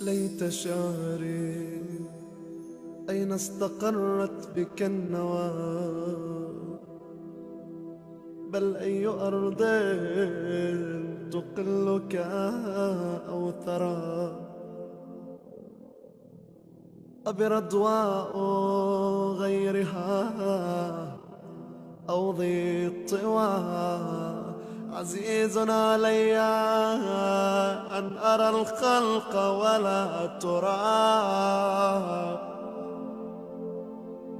ليت شعري أين استقرت بك النوى، بل أي أرض تقلك أو ثرى، أبرضواء غيرها أو ذي الطوى. عزيز علي أن أرى الخلق ولا ترى،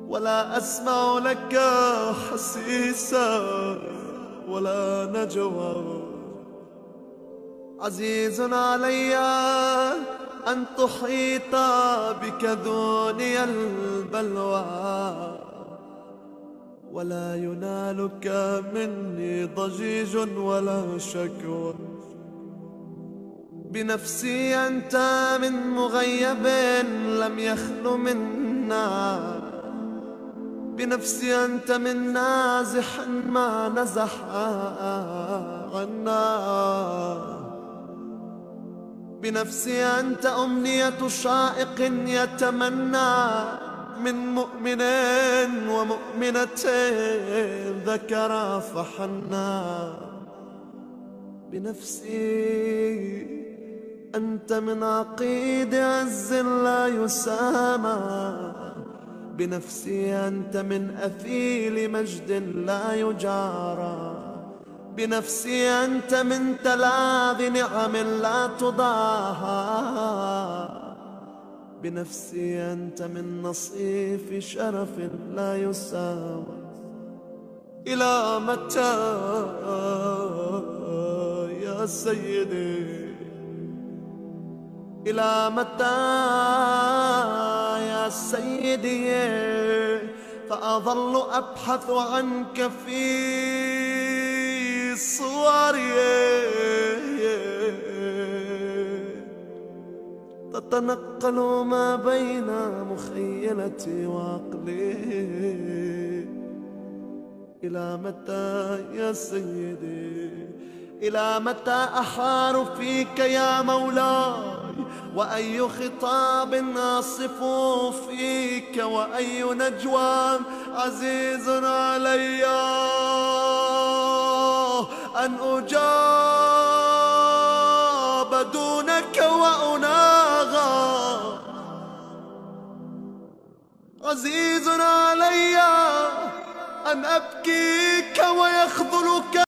ولا أسمع لك حسيسا ولا نجوى. عزيز علي أن تحيط بك دوني البلوى، ولا ينالك مني ضجيج ولا شكوى. بنفسي أنت من مغيب لم يخل منا، بنفسي أنت من نازح ما نزح عنا. بنفسي أنت أمنية شائق يتمنى من مؤمن ومؤمنة ذكرا فحنا. بنفسي أنت من عقيد عز لا يسامى، بنفسي أنت من أثيل مجد لا يجارى. بنفسي أنت من تلاذ نعم لا تضاهى، بنفسي أنت من نصيف شرف لا يساوى. إلى متى يا سيدي، إلى متى يا سيدي، فأظل أبحث عنك في صوري تتنقل ما بين مخيلتي وعقلي. إلى متى يا سيدي، إلى متى أحار فيك يا مولاي، وأي خطاب أصف فيك وأي نجوى. عزيز علي أن أجاب دونك وأناغى، عزيز علي أن أبكيك ويخذلك